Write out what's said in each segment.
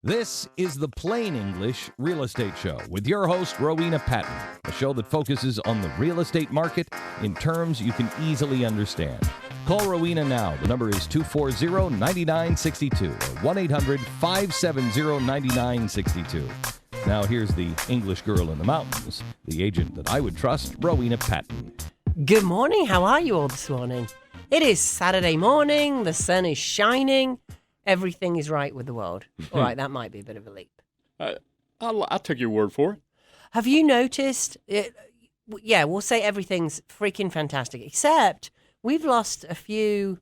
This is the Plain English Real Estate Show with your host, Rowena Patton, a show that focuses on the real estate market in terms you can easily understand. Call Rowena now. The number is 240-9962 or 1-800-570-9962. Now here's the English girl in the mountains, the agent that I would trust, Rowena Patton. Good morning. How are you all this morning? It is Saturday morning. The sun is shining. Everything is right with the world. All right, that might be a bit of a leap. I'll take your word for it. Have you noticed? Yeah, we'll say everything's freaking fantastic, except we've lost a few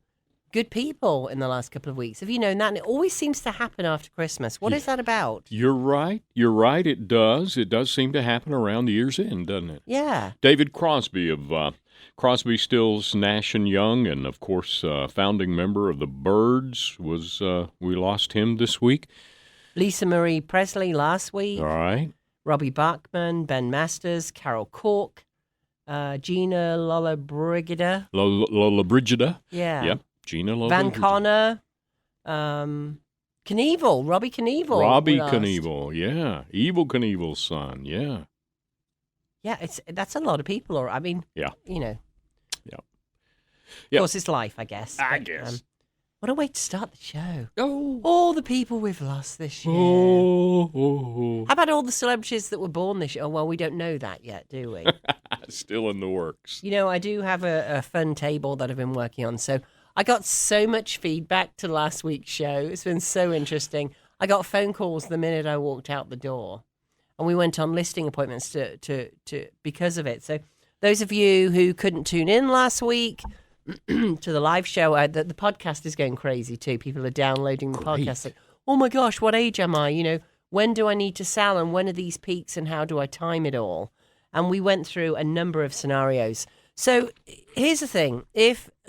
good people in the last couple of weeks. Have you known that? And it always seems to happen after Christmas. What is that about? You're right. It does. It does seem to happen around the year's end, doesn't it? Yeah. David Crosby of Crosby, Stills, Nash & Young, and, of course, founding member of the Byrds, we lost him this week. Lisa Marie Presley last week. All right. Robbie Bachman, Ben Masters, Carol Cork, Gina Lollobrigida. Lollobrigida. Yeah. Yep. Gina Lollobrigida. Van Connor. Knievel. Robbie Knievel. Robbie Knievel, yeah. Evil Knievel's son, yeah. Yeah, that's a lot of people. Or I mean, yeah. You know. Yeah. Of course, it's life, I guess. I guess. What a way to start the show. Oh. All the people we've lost this year. Oh. How about all the celebrities that were born this year? Oh, well, we don't know that yet, do we? Still in the works. You know, I do have a fun table that I've been working on. So I got so much feedback to last week's show. It's been so interesting. I got phone calls the minute I walked out the door. And we went on listing appointments to because of it. So those of you who couldn't tune in last week to the live show, the podcast is going crazy too. People are downloading the podcast like, oh my gosh, what age am I? You know, when do I need to sell and when are these peaks and how do I time it all? And we went through a number of scenarios. So here's the thing.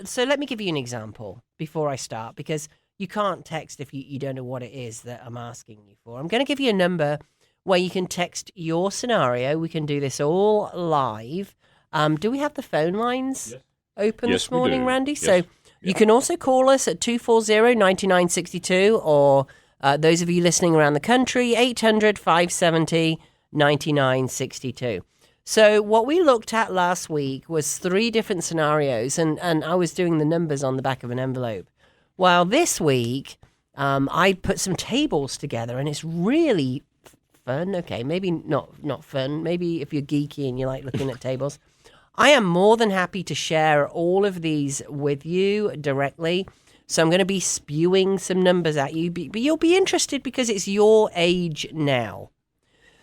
So let me give you an example before I start, because you can't text if you don't know what it is that I'm asking you for. I'm going to give you a number where you can text your scenario. We can do this all live. Do we have the phone lines open this morning, Randy? Yes. So you can also call us at 240-9962, or those of you listening around the country, 800-570-9962. So what we looked at last week was 3 different scenarios, and I was doing the numbers on the back of an envelope. While this week, I put some tables together, and it's really fun. Okay, maybe not fun. Maybe if you're geeky and you like looking at tables. I am more than happy to share all of these with you directly. So I'm going to be spewing some numbers at you, but you'll be interested because it's your age now.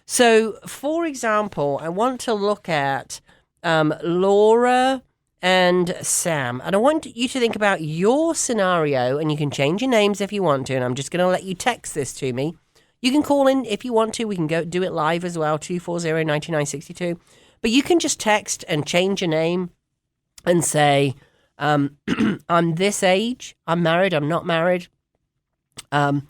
So, for example, I want to look at Laura and Sam. And I want you to think about your scenario, and you can change your names if you want to. And I'm just going to let you text this to me. You can call in if you want to. We can go do it live as well, 240-9962. But you can just text and change your name and say, I'm this age, I'm married, I'm not married. My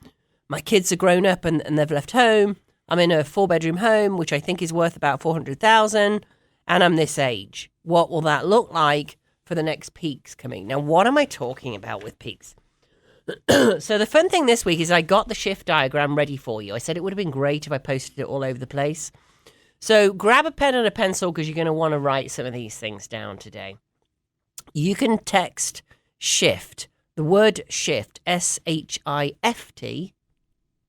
kids are grown up and they've left home. I'm in a 4-bedroom home, which I think is worth about $400,000, and I'm this age. What will that look like for the next peaks coming? Now, what am I talking about with peaks? So the fun thing this week is I got the shift diagram ready for you. I said it would have been great if I posted it all over the place. So grab a pen and a pencil because you're going to want to write some of these things down today. You can text shift, the word shift, SHIFT.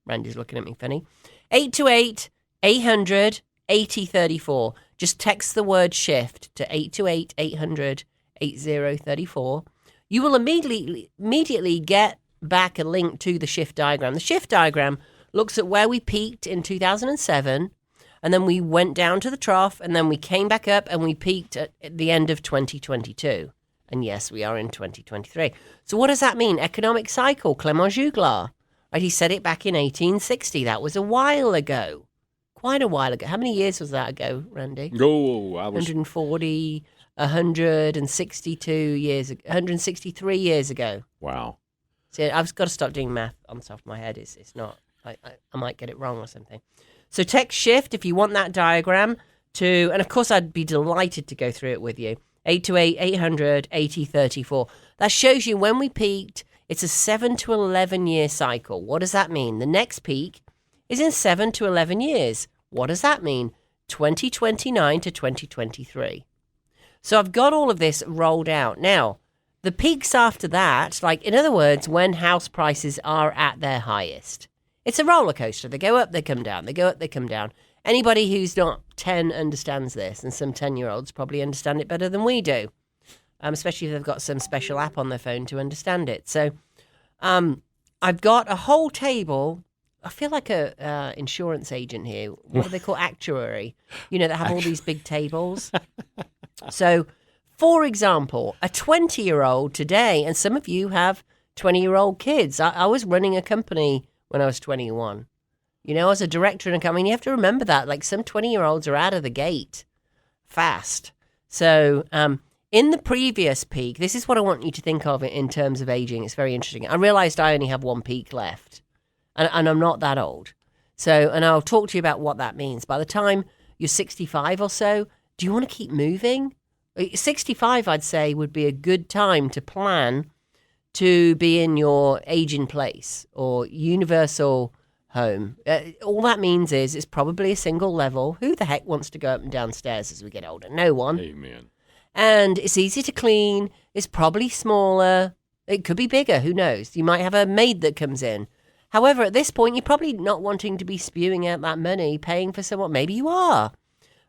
Randy's looking at me funny. 828-800-8034. Just text the word shift to 828-800-8034. You will immediately get back a link to the shift diagram. The shift diagram looks at where we peaked in 2007, and then we went down to the trough, and then we came back up, and we peaked at the end of 2022. And yes, we are in 2023. So what does that mean? Economic cycle, Clément Juglar. Right, he said it back in 1860. That was a while ago. Quite a while ago. How many years was that ago, Randy? Oh, I was 140, 162 years ago, 163 years ago. Wow. See, I've got to stop doing math on the top of my head. It's not, I might get it wrong or something. So text shift if you want that diagram to, and of course I'd be delighted to go through it with you. 828-800-8034. That shows you when we peaked. It's a 7 to 11 year cycle. What does that mean? The next peak is in 7 to 11 years. What does that mean? 2029 to 2023. So I've got all of this rolled out. Now, the peaks after that, like in other words, when house prices are at their highest. It's a roller coaster. They go up, they come down. They go up, they come down. Anybody who's not 10 understands this, and some 10-year-olds probably understand it better than we do, especially if they've got some special app on their phone to understand it. So I've got a whole table. I feel like a insurance agent here. What do they call actuary? That have all these big tables. So, for example, a 20-year-old today, and some of you have 20-year-old kids. I was running a company when I was 21. I was a director in a company. You have to remember that. Like, some 20-year-olds are out of the gate fast. So, in the previous peak, this is what I want you to think of in terms of aging. It's very interesting. I realized I only have one peak left, and I'm not that old. So, and I'll talk to you about what that means. By the time you're 65 or so, do you want to keep moving? 65, I'd say, would be a good time to plan to be in your age-in place or universal home. All that means is it's probably a single level. Who the heck wants to go up and downstairs as we get older? No one. Amen. And it's easy to clean. It's probably smaller. It could be bigger. Who knows? You might have a maid that comes in. However, at this point, you're probably not wanting to be spewing out that money, paying for someone. Maybe you are.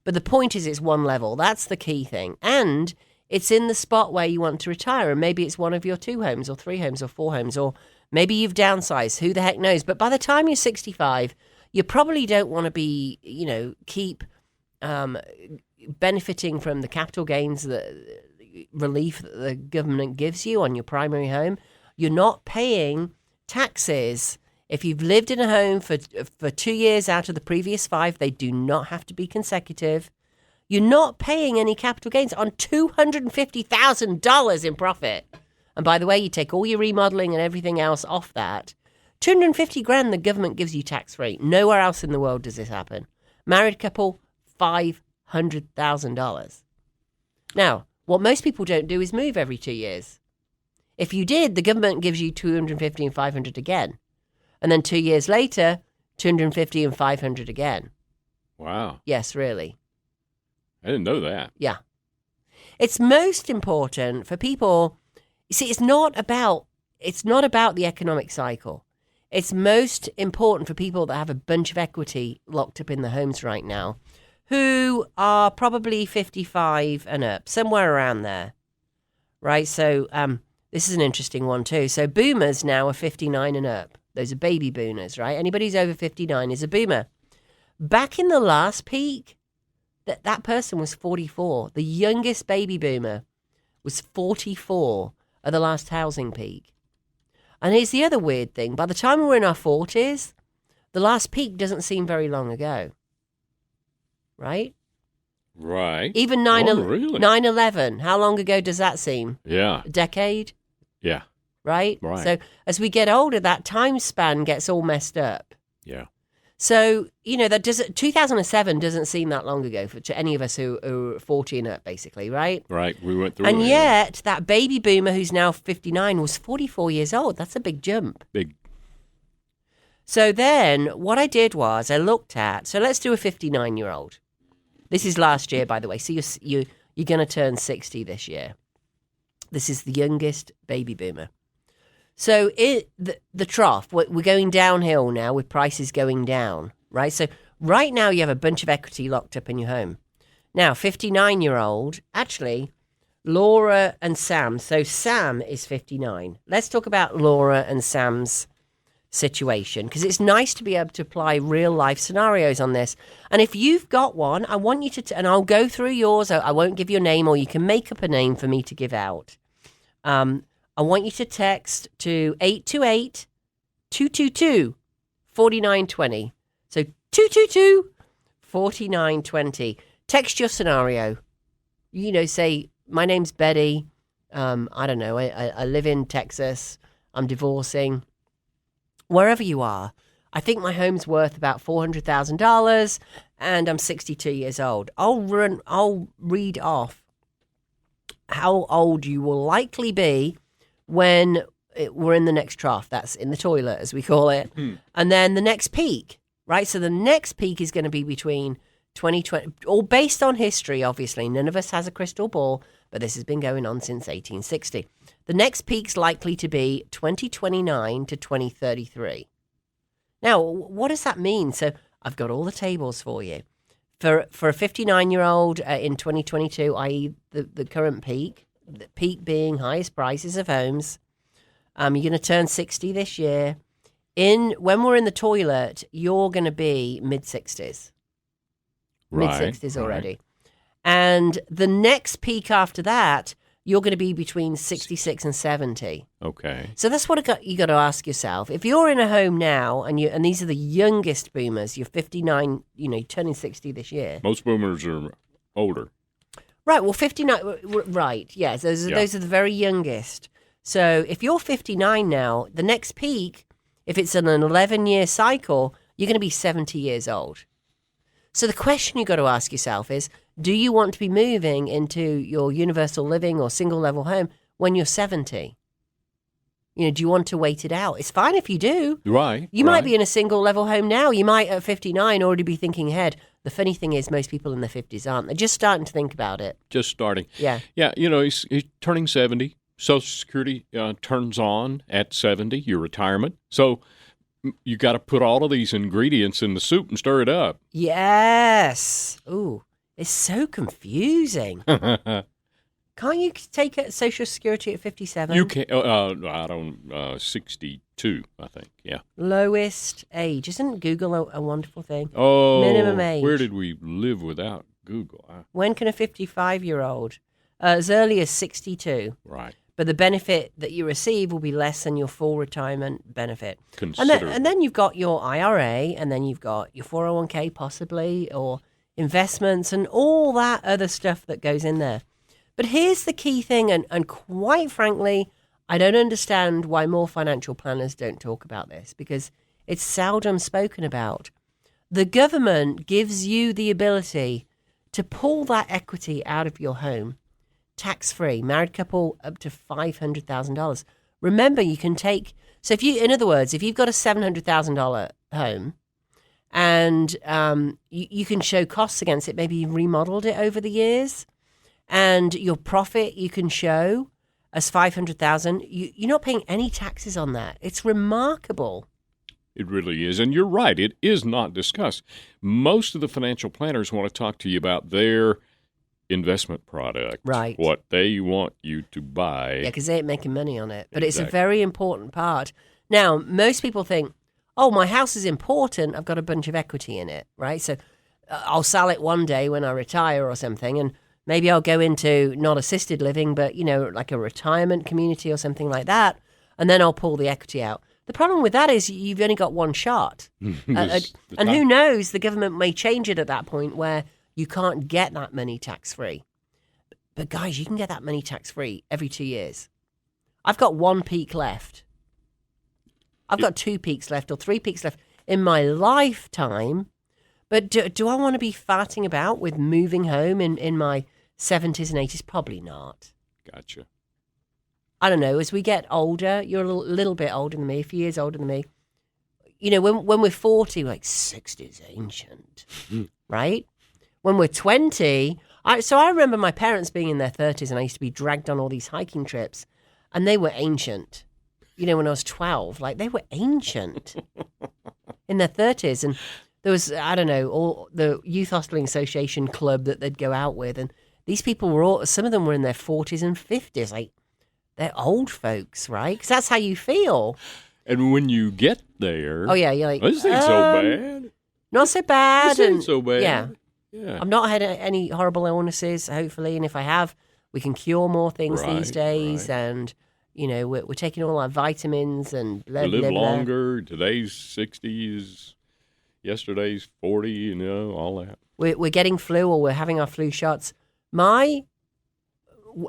But the point is it's one level. That's the key thing. And it's in the spot where you want to retire. And maybe it's one of your 2 homes or 3 homes or 4 homes. Or maybe you've downsized. Who the heck knows? But by the time you're 65, you probably don't want to be, keep benefiting from the capital gains, the relief that the government gives you on your primary home. You're not paying taxes. If you've lived in a home for 2 years out of the previous 5, they do not have to be consecutive. You're not paying any capital gains on $250,000 in profit. And by the way, you take all your remodeling and everything else off that. $250,000 the government gives you tax-free. Nowhere else in the world does this happen. Married couple, $500,000. Now, what most people don't do is move every 2 years. If you did, the government gives you $250 and $500 again. And then 2 years later, $250 and $500 again. Wow. Yes, really. I didn't know that. Yeah. It's most important for people. You see, it's not about the economic cycle. It's most important for people that have a bunch of equity locked up in their homes right now, who are probably 55 and up, somewhere around there. Right? So this is an interesting one too. So boomers now are 59 and up. Those are baby boomers, right? Anybody who's over 59 is a boomer. Back in the last peak, that person was 44. The youngest baby boomer was 44 at the last housing peak. And here's the other weird thing. By the time we're in our 40s, the last peak doesn't seem very long ago. Right? Right. Even 9/11. How long ago does that seem? Yeah. A decade? Yeah. Right? Right. So as we get older, that time span gets all messed up. Yeah. So, 2007 doesn't seem that long ago to any of us who are 40 and up, basically, right? Right. We went through And it. yet, that baby boomer who's now 59 was 44 years old. That's a big jump. Big. So then what I did was I looked at, so let's do a 59-year-old. This is last year, by the way. So you're going to turn 60 this year. This is the youngest baby boomer. So the trough, we're going downhill now with prices going down, right? So right now you have a bunch of equity locked up in your home. Now, 59-year-old, actually, Laura and Sam. So Sam is 59. Let's talk about Laura and Sam's situation, because it's nice to be able to apply real-life scenarios on this. And if you've got one, I want you to, and I'll go through yours. I won't give your name, or you can make up a name for me to give out. I want you to text to 828-222-4920. So 222-4920. Text your scenario. Say, my name's Betty. I don't know. I live in Texas. I'm divorcing. Wherever you are, I think my home's worth about $400,000 and I'm 62 years old. I'll read off how old you will likely be when we're in the next trough. That's in the toilet, as we call it. And then the next peak. right? So the next peak is going to be between 2020, all based on history, obviously. None of us has a crystal ball, but this has been going on since 1860. The next peak's likely to be 2029 to 2033. Now, what does that mean? So I've got all the tables for you. For a 59-year-old in 2022, i.e. the current peak, the peak being highest prices of homes, you're going to turn 60 this year. When we're in the toilet, you're going to be mid-60s. Right, Mid-60s already. And the next peak after that, you're going to be between 66 and 70. Okay. So that's what you got to ask yourself. If you're in a home now, and these are the youngest boomers, you're 59, you're turning 60 this year. Most boomers are older. Right, well, 59, right, yes, those are the very youngest. So if you're 59 now, the next peak, if it's an 11-year cycle, you're going to be 70 years old. So the question you got to ask yourself is, do you want to be moving into your universal living or single level home when you're 70? Do you want to wait it out? It's fine if you do. Right. You might be in a single level home now. You might at 59 already be thinking ahead. The funny thing is most people in their 50s aren't. They're just starting to think about it. Just starting. Yeah. Yeah, he's turning 70. Social Security turns on at 70, your retirement. So you got to put all of these ingredients in the soup and stir it up. Yes. Ooh, it's so confusing. Can't you take Social Security at 57? You can. I don't. 62, I think. Yeah. Lowest age. Isn't Google a wonderful thing? Oh, minimum age. Where did we live without Google? When can a 55-year-old? As early as 62. Right. But the benefit that you receive will be less than your full retirement benefit. And then you've got your IRA, and then you've got your 401k possibly, or investments, and all that other stuff that goes in there. But here's the key thing, and quite frankly, I don't understand why more financial planners don't talk about this, because it's seldom spoken about. The government gives you the ability to pull that equity out of your home tax-free, married couple up to $500,000. Remember, you can take, so if you've got a $700,000 home and you can show costs against it, maybe you've remodeled it over the years, and your profit you can show as $500,000, you're not paying any taxes on that. It's remarkable. It really is. And you're right, it is not discussed. Most of the financial planners want to talk to you about their investment product, right? What they want you to buy. Yeah, because they ain't making money on it. But Exactly. It's a very important part. Now, most people think, oh, my house is important. I've got a bunch of equity in it, right? So I'll sell it one day when I retire or something, and maybe I'll go into not assisted living, but, like a retirement community or something like that, and then I'll pull the equity out. The problem with that is you've only got one shot. And who knows, the government may change it at that point where you can't get that money tax-free. But guys, you can get that money tax-free every 2 years. I've got one peak left. I've got 2 peaks left or 3 peaks left in my lifetime. But do I want to be farting about with moving home in my 70s and 80s? Probably not. Gotcha. I don't know. As we get older, you're a little bit older than me, a few years older than me. When we're 40, we're like 60 is ancient, right? When we're 20, I remember my parents being in their 30s, and I used to be dragged on all these hiking trips, and they were ancient. When I was 12, like they were ancient in their 30s. And there was, I don't know, all the Youth Hostling Association club that they'd go out with. And these people some of them were in their 40s and 50s. Like, they're old folks, right? Because that's how you feel. And when you get there, oh yeah, you're like, this ain't so bad. Not so bad. This ain't so bad. Yeah. Yeah. I've not had any horrible illnesses, hopefully, and if I have, we can cure more things these days, right. And we're taking all our vitamins and blah, We live blah, blah. longer. Today's 60s, yesterday's 40. All that. We're getting flu, or we're having our flu shots.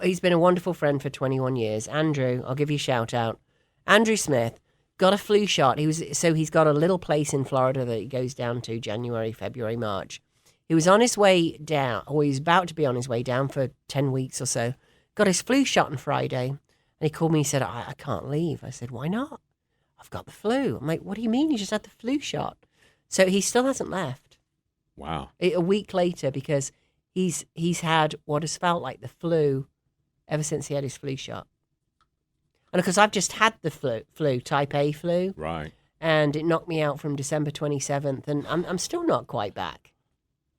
He's been a wonderful friend for 21 years. Andrew, I'll give you a shout out. Andrew Smith got a flu shot. He's got a little place in Florida that he goes down to January, February, March. He was on his way down, or he was about to be on his way down for 10 weeks or so. Got his flu shot on Friday. And he called me and said, I can't leave. I said, why not? I've got the flu. I'm like, what do you mean? You just had the flu shot? So he still hasn't left. Wow. A week later, because he's had what has felt like the flu ever since he had his flu shot. And because I've just had the flu, type A flu. Right. And it knocked me out from December 27th, and I'm still not quite back.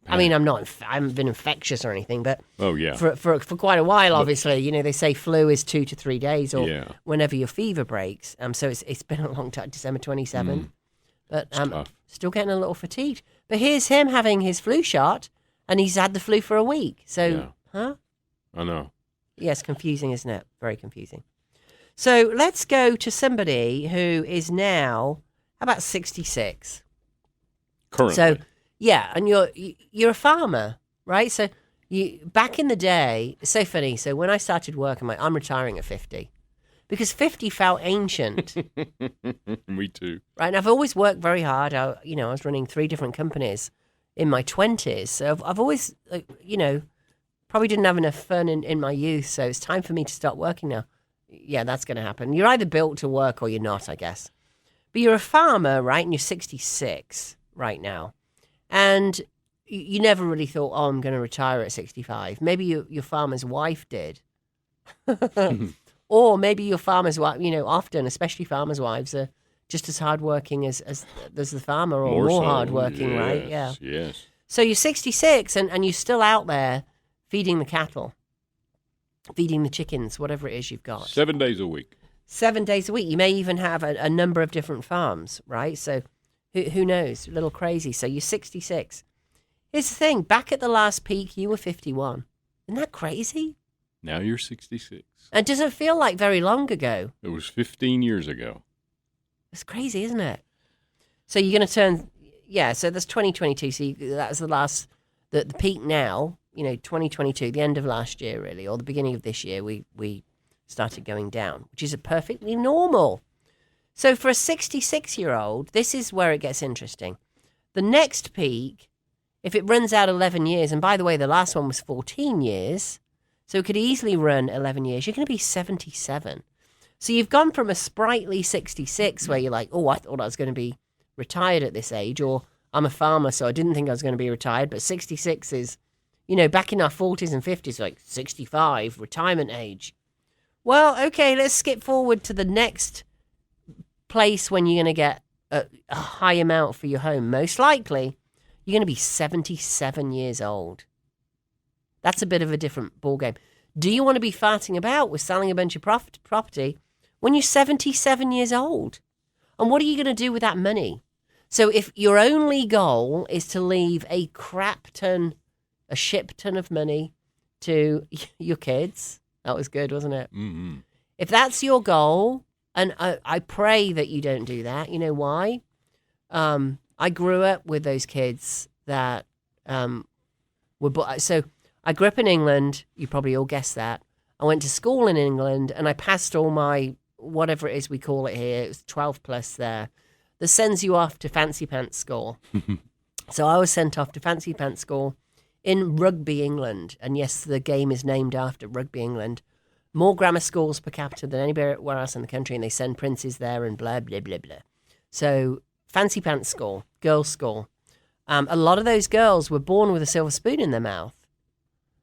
I mean, I haven't been infectious or anything, but for quite a while, obviously, they say flu is 2 to 3 days or whenever your fever breaks. So it's been a long time, December 27th. But still getting a little fatigued. But here's him having his flu shot, and he's had the flu for a week. So, I know. Yes, confusing, isn't it? Very confusing. So let's go to somebody who is now about 66. Currently. So, yeah, and you're a farmer, right? So back in the day, it's so funny. So when I started work, I'm retiring at 50 because 50 felt ancient. Me too. Right, and I've always worked very hard. I was running 3 different companies in my 20s. So I've always, probably didn't have enough fun in my youth. So it's time for me to start working now. Yeah, that's going to happen. You're either built to work or you're not, I guess. But you're a farmer, right? And you're 66 right now. And you never really thought, I'm going to retire at 65. Maybe your farmer's wife did. Or maybe your farmer's wife, often, especially farmers' wives, are just as hardworking as the farmer or more hardworking, right? Yeah. Yes. So you're 66 and you're still out there feeding the cattle, feeding the chickens, whatever it is you've got. 7 days a week. 7 days a week. You may even have a number of different farms, right? So who knows? A little crazy. So you're 66. Here's the thing. Back at the last peak, you were 51. Isn't that crazy? Now you're 66. And it doesn't feel like very long ago. It was 15 years ago. It's crazy, isn't it? So you're going to turn, so that's 2022. So that was the peak now, 2022, the end of last year, really, or the beginning of this year, we started going down, which is perfectly normal. So for a 66-year-old, this is where it gets interesting. The next peak, if it runs out 11 years, and by the way, the last one was 14 years, so it could easily run 11 years, you're going to be 77. So you've gone from a sprightly 66 where you're like, oh, I thought I was going to be retired at this age, or I'm a farmer, so I didn't think I was going to be retired, but 66 is, back in our 40s and 50s, like 65, retirement age. Well, okay, let's skip forward to the next place when you're going to get a high amount for your home. Most likely, you're going to be 77 years old. That's a bit of a different ballgame. Do you want to be farting about with selling a bunch of property when you're 77 years old? And what are you going to do with that money? So if your only goal is to leave a ship ton of money to your kids, that was good, wasn't it? Mm-hmm. If that's your goal, and I pray that you don't do that. You know why? I grew up with those kids that so I grew up in England. You probably all guessed that. I went to school in England, and I passed all my, whatever it is we call it here, it was 12 plus there, that sends you off to fancy pants school. So I was sent off to fancy pants school in Rugby, England. And yes, the game is named after Rugby, England. More grammar schools per capita than anywhere else in the country, and they send princes there and blah, blah, blah, blah. So fancy pants school, girls' school. A lot of those girls were born with a silver spoon in their mouth.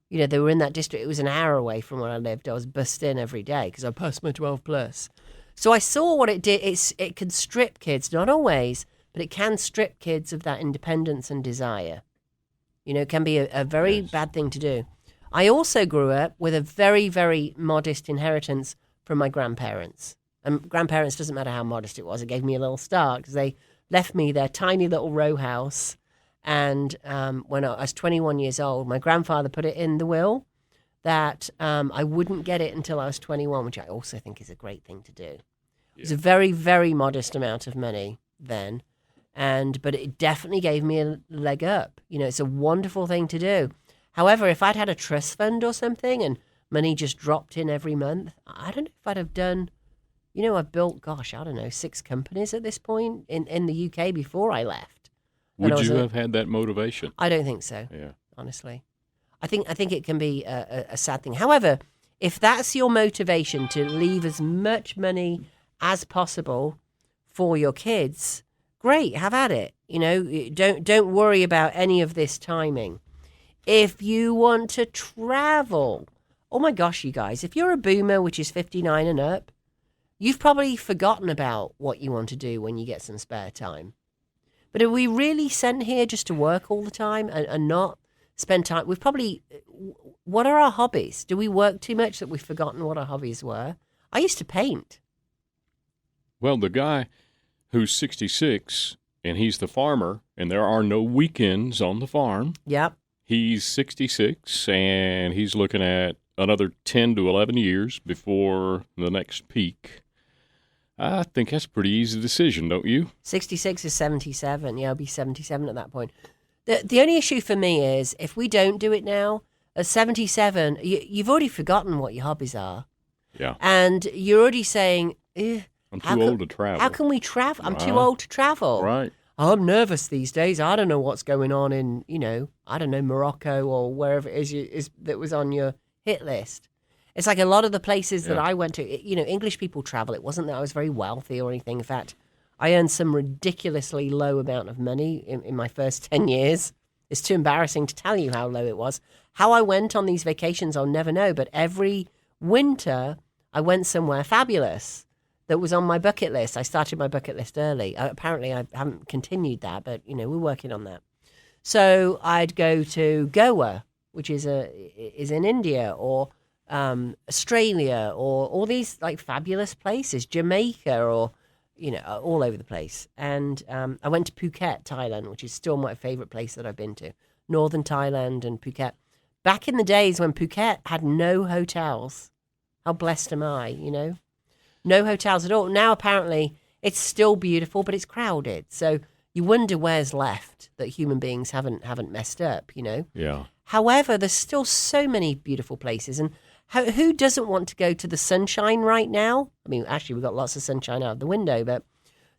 They were in that district. It was an hour away from where I lived. I was bussed in every day because I passed my 12 plus. So I saw what it did. It can strip kids, not always, but it can strip kids of that independence and desire. It can be a very bad thing to do. I also grew up with a very, very modest inheritance from my grandparents. And grandparents, doesn't matter how modest it was, it gave me a little start because they left me their tiny little row house. And when I was 21 years old, my grandfather put it in the will that I wouldn't get it until I was 21, which I also think is a great thing to do. Yeah. It was a very, very modest amount of money then, but it definitely gave me a leg up. It's a wonderful thing to do. However, if I'd had a trust fund or something and money just dropped in every month, I don't know if I'd have done, I've built, 6 companies at this point in the UK before I left. Would you have had that motivation? I don't think so. Yeah. Honestly. I think it can be a sad thing. However, if that's your motivation to leave as much money as possible for your kids, great, have at it. Don't worry about any of this timing. If you want to travel, oh my gosh, you guys, if you're a boomer, which is 59 and up, you've probably forgotten about what you want to do when you get some spare time. But are we really sent here just to work all the time and not spend time? What are our hobbies? Do we work too much that we've forgotten what our hobbies were? I used to paint. Well, the guy who's 66, and he's the farmer, and there are no weekends on the farm. Yep. He's 66, and he's looking at another 10 to 11 years before the next peak. I think that's a pretty easy decision, don't you? 66 is 77. Yeah, I'll be 77 at that point. The only issue for me is if we don't do it now, at 77, you've already forgotten what your hobbies are. Yeah. And you're already saying, I'm too old to travel. How can we travel? I'm too old to travel. Right. I'm nervous these days. I don't know what's going on in, I don't know, Morocco or wherever it is that was on your hit list. It's like a lot of the places that I went to, English people travel. It wasn't that I was very wealthy or anything. In fact, I earned some ridiculously low amount of money in my first 10 years. It's too embarrassing to tell you how low it was. How I went on these vacations, I'll never know. But every winter, I went somewhere fabulous that was on my bucket list. I started my bucket list early. Apparently, I haven't continued that, but, we're working on that. So I'd go to Goa, which is in India, or Australia, or all these like fabulous places, Jamaica, or all over the place. And I went to Phuket, Thailand, which is still my favorite place that I've been to. Northern Thailand and Phuket. Back in the days when Phuket had no hotels, how blessed am I? No hotels at all. Now apparently it's still beautiful, but it's crowded. So you wonder where's left that human beings haven't messed up. Yeah. However, there's still so many beautiful places. And who doesn't want to go to the sunshine right now? I mean, actually, we've got lots of sunshine out of the window, but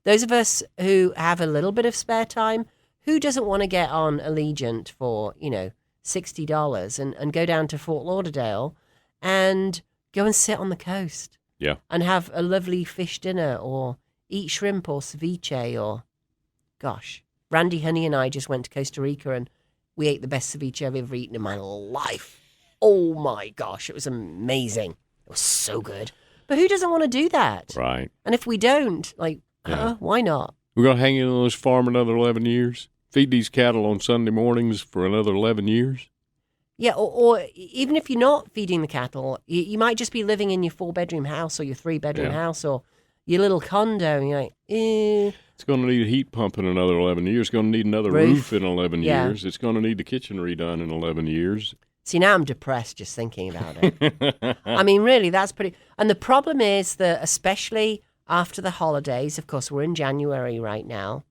those of us who have a little bit of spare time, who doesn't want to get on Allegiant for, $60 and go down to Fort Lauderdale and go and sit on the coast? Yeah. And have a lovely fish dinner or eat shrimp or ceviche or, gosh, Randy, Honey and I just went to Costa Rica and we ate the best ceviche I've ever eaten in my life. Oh my gosh, it was amazing. It was so good. But who doesn't want to do that? Right. And if we don't, why not? We're going to hang in on this farm another 11 years? Feed these cattle on Sunday mornings for another 11 years? Yeah, or even if you're not feeding the cattle, you might just be living in your 4-bedroom house or your 3-bedroom house or your little condo, and you're like, It's going to need a heat pump in another 11 years. It's going to need another roof in 11 years. It's going to need the kitchen redone in 11 years. See, now I'm depressed just thinking about it. I mean, really, that's pretty... And the problem is that, especially after the holidays, of course, we're in January right now,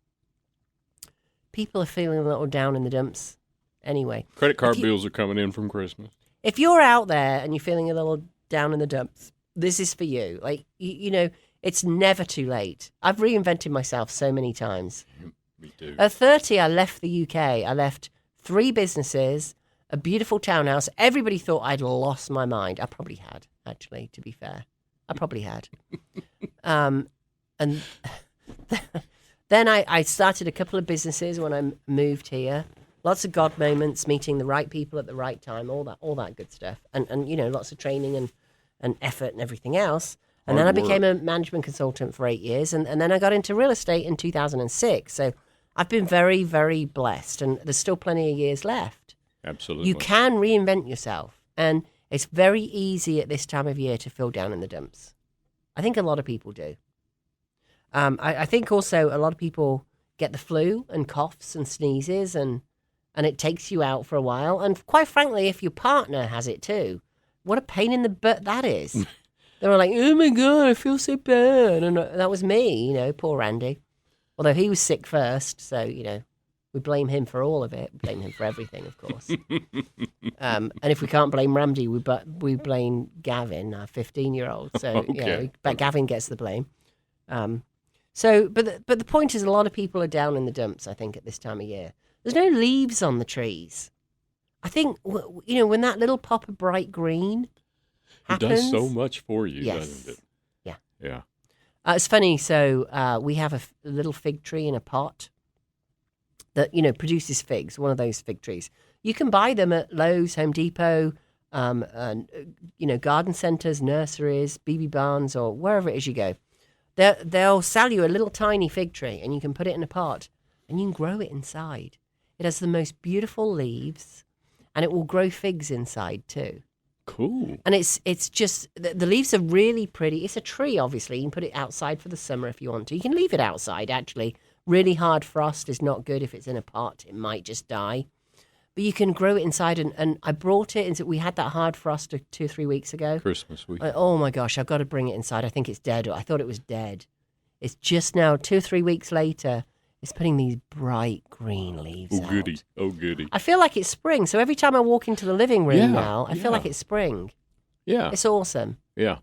people are feeling a little down in the dumps anyway. Credit card bills are coming in from Christmas. If you're out there and you're feeling a little down in the dumps, this is for you. Like, it's never too late. I've reinvented myself so many times. Me too. At 30, I left the UK. I left 3 businesses, a beautiful townhouse. Everybody thought I'd lost my mind. I probably had, actually, to be fair. I probably had. And then I started a couple of businesses when I moved here. Lots of God moments, meeting the right people at the right time, all that good stuff. And lots of training and effort and everything else. And then I became a management consultant for 8 years. And then I got into real estate in 2006. So I've been very, very blessed. And there's still plenty of years left. Absolutely. You can reinvent yourself. And it's very easy at this time of year to feel down in the dumps. I think a lot of people do. I think also a lot of people get the flu and coughs and sneezes and it takes you out for a while. And quite frankly, if your partner has it too, what a pain in the butt that is. They were like, oh my God, I feel so bad. And that was me, poor Randy. Although he was sick first, so, we blame him for all of it. We blame him for everything, of course. And if we can't blame Randy, we blame Gavin, our 15-year-old. So, Okay. But Gavin gets the blame. But the point is a lot of people are down in the dumps, I think, at this time of year. There's no leaves on the trees. I think, when that little pop of bright green happens. It does so much for you, Yes. doesn't it? Yeah. Yeah. It's funny. So we have a little fig tree in a pot that produces figs. One of those fig trees. You can buy them at Lowe's, Home Depot, and garden centers, nurseries, BB Barnes, or wherever it is you go. They'll sell you a little tiny fig tree, and you can put it in a pot, and you can grow it inside. It has the most beautiful leaves, and it will grow figs inside too. Cool. And it's just the leaves are really pretty. It's a tree, obviously. You can put it outside for the summer if you want to. You can leave it outside. Actually, really hard frost is not good if it's in a pot. It might just die. But you can grow it inside, and I brought it, and we had that hard frost 2 or 3 weeks ago. Christmas week. Oh my gosh, I've got to bring it inside. I think it's dead. I thought it was dead. It's just now 2 or 3 weeks later. It's putting these bright green leaves out. Goody. Oh, goody. I feel like it's spring. So every time I walk into the living room now, I feel like it's spring. Yeah. It's awesome. Yeah.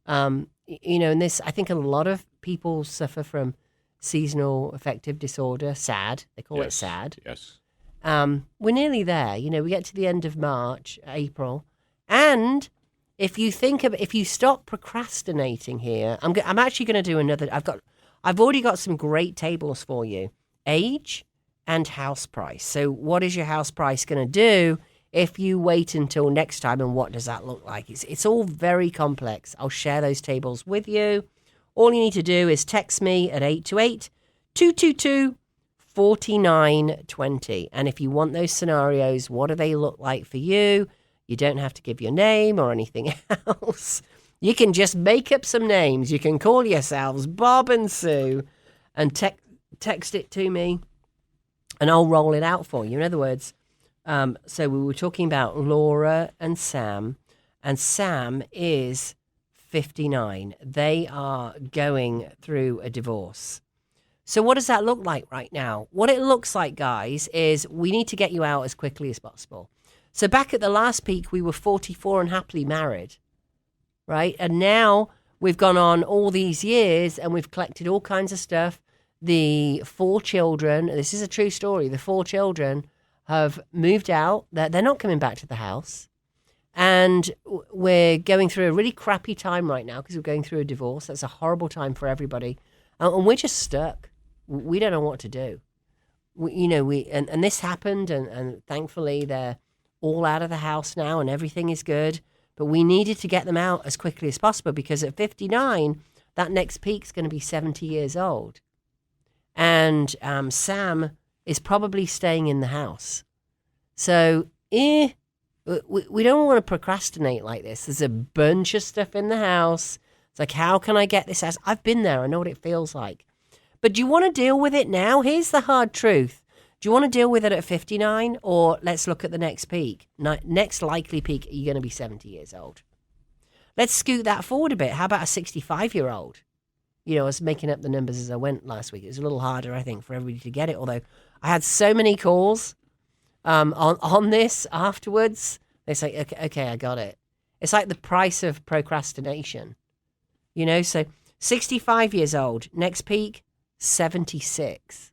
And this, I think a lot of people suffer from seasonal affective disorder, SAD. They call it SAD. Yes. We're nearly there. We get to the end of March, April. And if you stop procrastinating here, I'm actually going to do another. I've already got some great tables for you. Age and house price. So what is your house price going to do if you wait until next time, and what does that look like? It's all very complex. I'll share those tables with you. All you need to do is text me at 828-222-4920. And if you want those scenarios, what do they look like for you? You don't have to give your name or anything else. You can just make up some names. You can call yourselves Bob and Sue and text it to me, and I'll roll it out for you. In other words, so we were talking about Laura and Sam is 59. They are going through a divorce. So what does that look like right now? What it looks like, guys, is we need to get you out as quickly as possible. So back at the last peak, we were 44 and happily married, right? And now we've gone on all these years and we've collected all kinds of stuff. The 4 children, this is a true story, the 4 children have moved out. They're not coming back to the house. And we're going through a really crappy time right now because we're going through a divorce. That's a horrible time for everybody. And we're just stuck. We don't know what to do. And this happened, and thankfully they're all out of the house now and everything is good. But we needed to get them out as quickly as possible because at 59, that next peak's going to be 70 years old. And Sam is probably staying in the house. So we don't want to procrastinate like this. There's a bunch of stuff in the house. It's like, how can I get this house? I've been there. I know what it feels like. But do you want to deal with it now? Here's the hard truth. Do you want to deal with it at 59, or let's look at the next peak? Next likely peak, you're going to be 70 years old. Let's scoot that forward a bit. How about a 65-year-old? I was making up the numbers as I went last week. It was a little harder, I think, for everybody to get it, although I had so many calls on this afterwards. They say, okay, I got it. It's like the price of procrastination. So 65 years old, next peak, 76.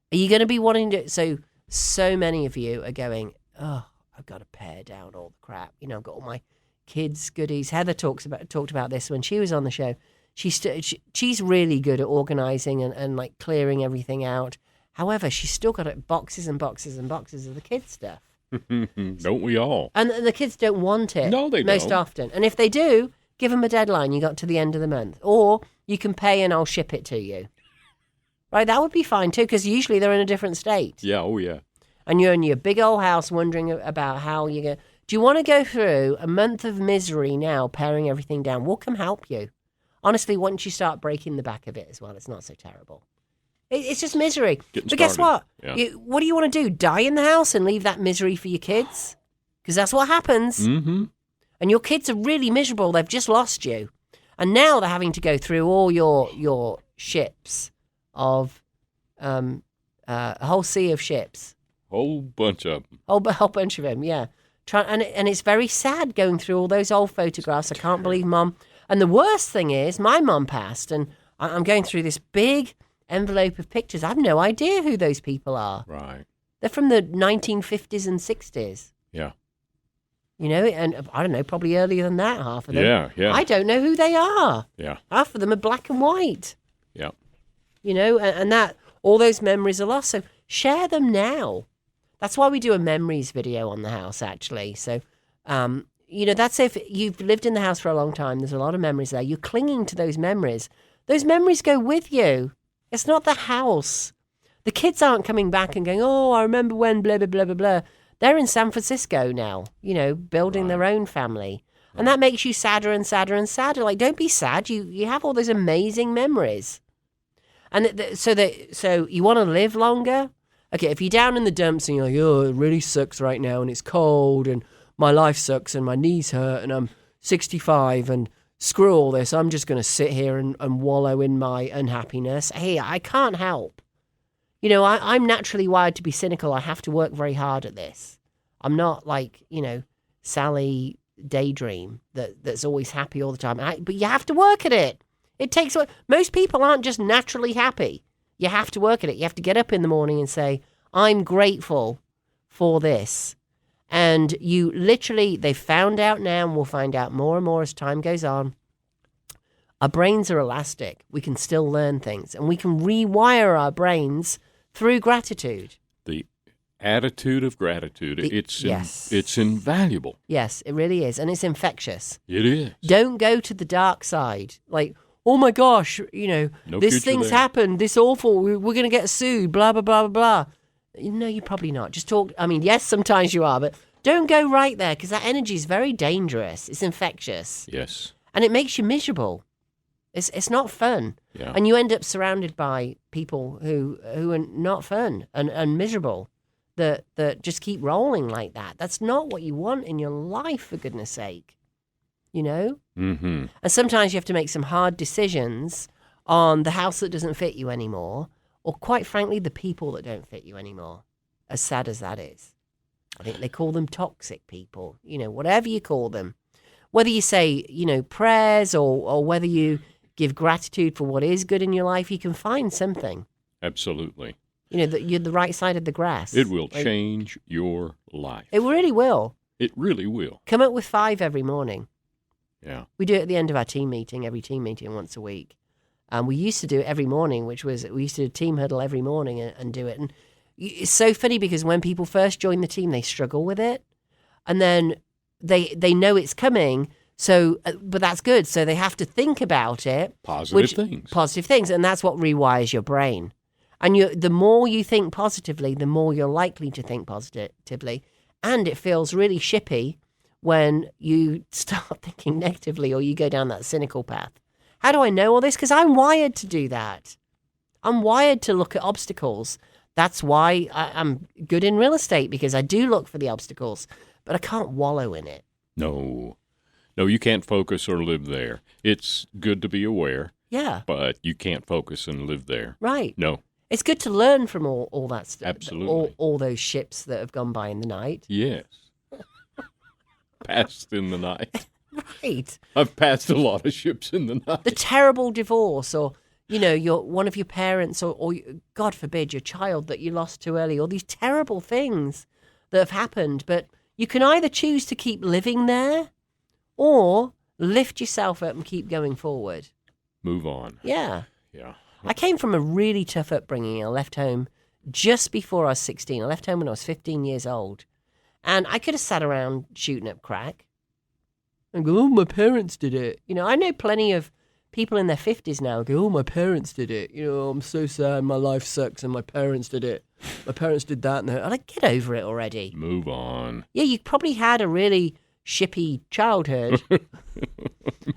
Are you going to be wanting to? So many of you are going, oh, I've got to pare down all the crap. I've got all my kids' goodies. Heather talked about this when she was on the show. She's really good at organizing and like clearing everything out. However, she's still got boxes and boxes and boxes of the kids' stuff. Don't we all? And the kids don't want it. No, they don't. Most often. And if they do, give them a deadline. You got to the end of the month. Or you can pay and I'll ship it to you. Right, that would be fine too, because usually they're in a different state. Yeah, oh yeah. And you're in your big old house wondering about how you're going to... Do you want to go through a month of misery now, paring everything down? We'll come help you. Honestly, once you start breaking the back of it as well, it's not so terrible. It's just misery. Getting but guess started. what? Yeah. What do you want to do? Die in the house and leave that misery for your kids? Because that's what happens. Mm-hmm. And your kids are really miserable. They've just lost you. And now they're having to go through all your ships of a whole sea of ships. Whole bunch of them. Whole bunch of them, yeah. And it's very sad going through all those old photographs. I can't believe Mom. And the worst thing is, my mum passed, and I'm going through this big envelope of pictures. I have no idea who those people are. Right. They're from the 1950s and 60s. Yeah. You know, and I don't know, probably earlier than that, half of them. Yeah. I don't know who they are. Yeah. Half of them are black and white. Yeah. You know, and that all those memories are lost. So share them now. That's why we do a memories video on the house, actually. So, you know, that's if you've lived in the house for a long time. There's a lot of memories there. You're clinging to those memories. Those memories go with you. It's not the house. The kids aren't coming back and going, oh, I remember when blah, blah, blah, blah, blah. They're in San Francisco now, you know, building their own family. And that makes you sadder and sadder and sadder. Like, don't be sad. You have all those amazing memories. And so you want to live longer? Okay, if you're down in the dumps and you're like, oh, it really sucks right now and it's cold and my life sucks and my knees hurt and I'm 65 and screw all this, I'm just going to sit here and wallow in my unhappiness. Hey, I can't help. You know, I'm naturally wired to be cynical. I have to work very hard at this. I'm not like, you know, Sally Daydream that's always happy all the time. But you have to work at it. It takes work. Most people aren't just naturally happy. You have to work at it. You have to get up in the morning and say, I'm grateful for this. And you literally, they've found out now, and we'll find out more and more as time goes on, our brains are elastic. We can still learn things, and we can rewire our brains through gratitude. The attitude of gratitude, yes. It's invaluable. Yes, it really is, and it's infectious. It is. Don't go to the dark side. Like, oh my gosh, you know, this thing's happened, this awful, we're going to get sued, blah, blah, blah, blah, blah. No, you're probably not. Just talk. I mean, yes, sometimes you are, but don't go right there because that energy is very dangerous. It's infectious. Yes. And it makes you miserable. It's not fun. Yeah. And you end up surrounded by people who are not fun and miserable that just keep rolling like that. That's not what you want in your life, for goodness sake. You know? Mm-hmm. And sometimes you have to make some hard decisions on the house that doesn't fit you anymore, or quite frankly, the people that don't fit you anymore, as sad as that is. I think they call them toxic people, you know, whatever you call them. Whether you say, you know, prayers or whether you give gratitude for what is good in your life, you can find something. Absolutely. You know, that you're the right side of the grass. It will change your life. It really will. It really will. Come up with 5 every morning. Yeah. We do it at the end of our team meeting, every team meeting once a week. And we used to do it every morning, we used to do a team huddle every morning and do it. And it's so funny because when people first join the team, they struggle with it. And then they know it's coming, so but that's good. So they have to think about it. Positive things. And that's what rewires your brain. And the more you think positively, the more you're likely to think positively. And it feels really shippy when you start thinking negatively or you go down that cynical path. How do I know all this? Because I'm wired to do that. I'm wired to look at obstacles. That's why I'm good in real estate, because I do look for the obstacles, but I can't wallow in it. No, you can't focus or live there. It's good to be aware. Yeah. But you can't focus and live there. Right. No. It's good to learn from all that stuff. Absolutely. All those ships that have gone by in the night. Yes. Passed in the night. Right. I've passed a lot of ships in the night. The terrible divorce, or, you know, one of your parents, or God forbid, your child that you lost too early, all these terrible things that have happened. But you can either choose to keep living there or lift yourself up and keep going forward. Move on. Yeah. Yeah. I came from a really tough upbringing. I left home just before I was 16. I left home when I was 15 years old. And I could have sat around shooting up crack and go, oh, my parents did it. You know, I know plenty of people in their 50s now go, oh, my parents did it. You know, I'm so sad, my life sucks, and my parents did it. My parents did that. And I'm like, get over it already. Move on. Yeah, you probably had a really shippy childhood.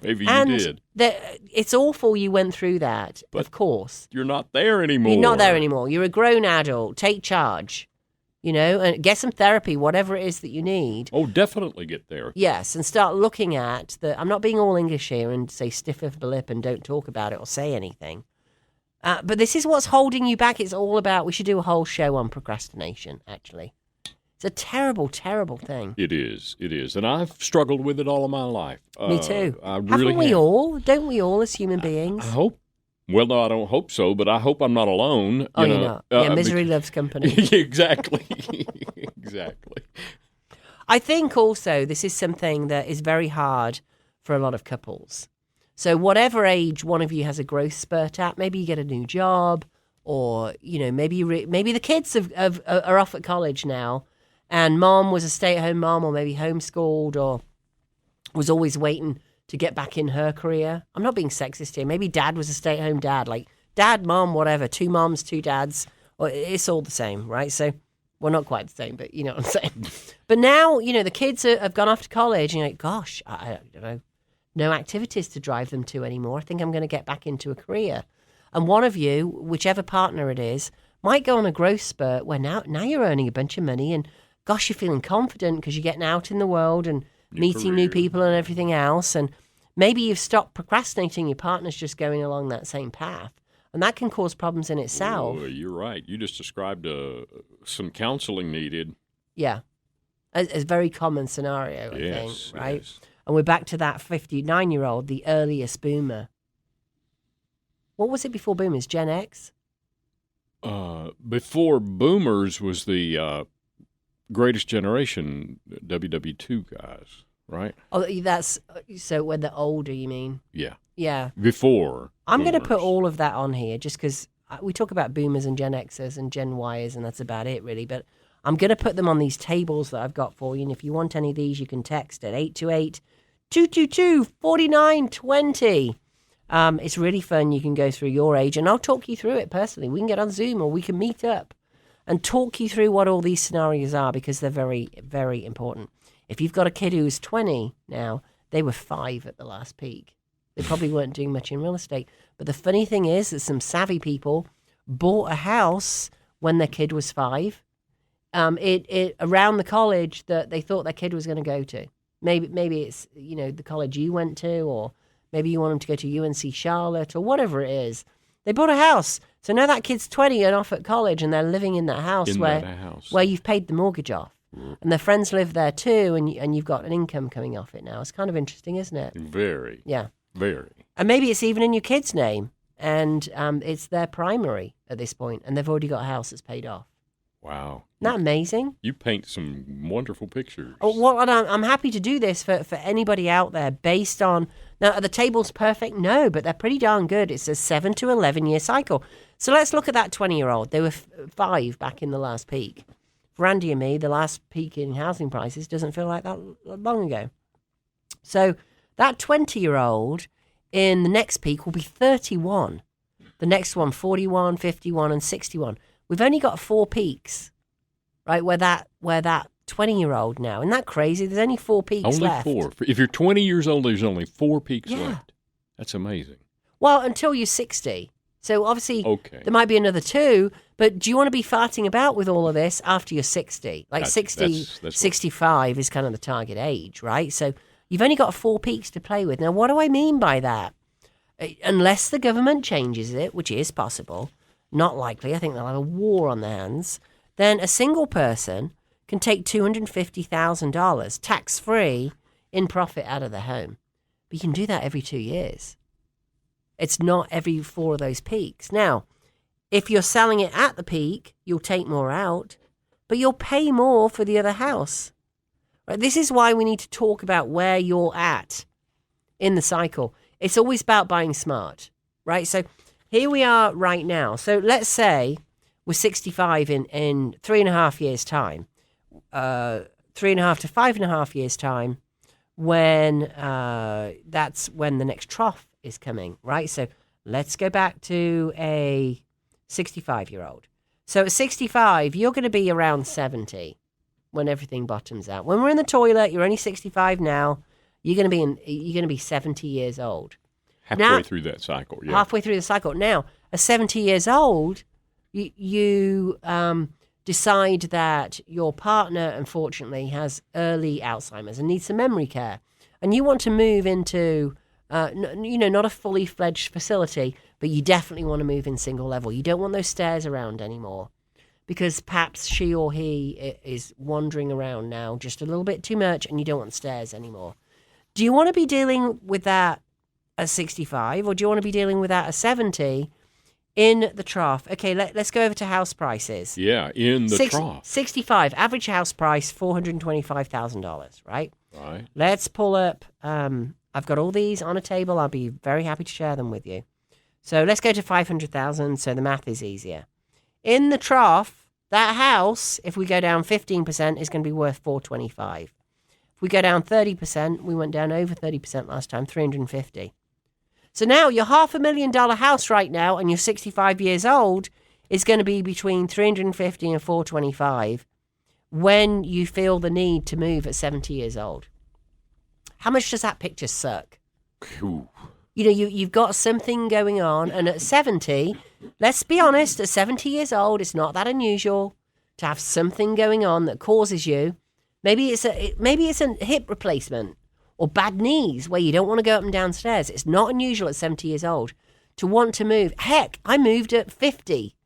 Maybe you did. It's awful you went through that, but of course. You're not there anymore. You're not there anymore. You're a grown adult. Take charge. You know, and get some therapy, whatever it is that you need. Oh, definitely get there. Yes, and start looking at I'm not being all English here and say stiff upper lip and don't talk about it or say anything. But this is what's holding you back. It's all about, we should do a whole show on procrastination, actually. It's a terrible, terrible thing. It is. And I've struggled with it all of my life. Me too. Haven't we all? Don't we all as human beings? I hope. Well, no, I don't hope so, but I hope I'm not alone. Oh, you're not. Yeah, misery loves company. Exactly. Exactly. I think also this is something that is very hard for a lot of couples. So whatever age one of you has a growth spurt at, maybe you get a new job, or maybe maybe the kids are off at college now, and mom was a stay-at-home mom, or maybe homeschooled, or was always waiting to get back in her career. I'm not being sexist here. Maybe dad was a stay-at-home dad, like dad, mom, whatever, 2 moms, 2 dads, or it's all the same, right? So, well, not quite the same, but you know what I'm saying. But now, the kids have gone off to college, and you're like, gosh, I don't know, no activities to drive them to anymore. I think I'm going to get back into a career. And one of you, whichever partner it is, might go on a growth spurt where now you're earning a bunch of money, and gosh, you're feeling confident because you're getting out in the world and meeting new people and everything else. And maybe you've stopped procrastinating. Your partner's just going along that same path. And that can cause problems in itself. Oh, you're right. You just described some counseling needed. Yeah. A very common scenario, I think, right? Yes. And we're back to that 59-year-old, the earliest boomer. What was it before boomers? Gen X? Before boomers was the greatest generation, WW2 guys, right? Oh, that's so when they're older, you mean? Yeah. Yeah. Before. I'm going to put boomers. all of that on here just because we talk about boomers and Gen Xers and Gen Yers, and that's about it, really. But I'm going to put them on these tables that I've got for you. And if you want any of these, you can text at 828-222-4920. It's really fun. You can go through your age, and I'll talk you through it personally. We can get on Zoom, or we can meet up and talk you through what all these scenarios are, because they're very, very important. If you've got a kid who's 20 now, they were 5 at the last peak. They probably weren't doing much in real estate. But the funny thing is that some savvy people bought a house when their kid was 5. It around the college that they thought their kid was going to go to. Maybe it's the college you went to, or maybe you want them to go to UNC Charlotte, or whatever it is. They bought a house. So now that kid's 20 and off at college, and they're living in that house where you've paid the mortgage off. And their friends live there too, and you've got an income coming off it now. It's kind of interesting, isn't it? Very. Yeah. Very. And maybe it's even in your kid's name, and it's their primary at this point, and they've already got a house that's paid off. Wow. Isn't that amazing? You paint some wonderful pictures. Oh, well, I'm happy to do this for anybody out there based on... Now, are the tables perfect? No, but they're pretty darn good. It's a 7 to 11-year cycle. So let's look at that 20-year-old. They were 5 back in the last peak. For Andy and me, the last peak in housing prices doesn't feel like that long ago. So that 20-year-old in the next peak will be 31. The next one, 41, 51, and 61. We've only got 4 peaks, right, where that 20-year-old now. Isn't that crazy? There's only 4 peaks left. Only 4. If you're 20 years old, there's only 4 peaks left. That's amazing. Well, until you're 60. So obviously there might be another 2, but do you want to be farting about with all of this after you're 60? Like that's 65 is kind of the target age, right? So you've only got 4 peaks to play with. Now, what do I mean by that? Unless the government changes it, which is possible, not likely, I think they'll have a war on their hands, then a single person can take $250,000 tax-free in profit out of their home. But you can do that every 2 years. It's not every 4 of those peaks. Now, if you're selling it at the peak, you'll take more out, but you'll pay more for the other house. Right? This is why we need to talk about where you're at in the cycle. It's always about buying smart, right? So here we are right now. So let's say we're 65 in 3.5 years' time, 3.5 to 5.5 years' time, when that's when the next trough is coming, right? So let's go back to a 65-year-old. So at 65, you're going to be around 70 when everything bottoms out. When we're in the toilet, you're only 65 now. You're going to be 70 years old. Halfway through that cycle, yeah. Halfway through the cycle. Now, at 70 years old, you decide that your partner, unfortunately, has early Alzheimer's and needs some memory care. And you want to move into, not a fully fledged facility, but you definitely want to move in single level. You don't want those stairs around anymore, because perhaps she or he is wandering around now just a little bit too much, and you don't want stairs anymore. Do you want to be dealing with that at 65, or do you want to be dealing with that at 70 in the trough. Okay, let's go over to house prices. Yeah, in the trough. 65, average house price, $425,000, right? Right. Let's pull up, I've got all these on a table. I'll be very happy to share them with you. So let's go to 500,000, so the math is easier. In the trough, that house, if we go down 15%, is going to be worth $425,000. If we go down 30%, we went down over 30% last time, $350,000. So now your $500,000 house right now, and you're 65 years old, is going to be between $350,000 and $425,000 when you feel the need to move at 70 years old. How much does that picture suck? Ooh. You know, you've got something going on, and at 70, let's be honest, at 70 years old, it's not that unusual to have something going on that causes you. Maybe it's a hip replacement or bad knees where you don't want to go up and down stairs. It's not unusual at 70 years old to want to move. Heck, I moved at 50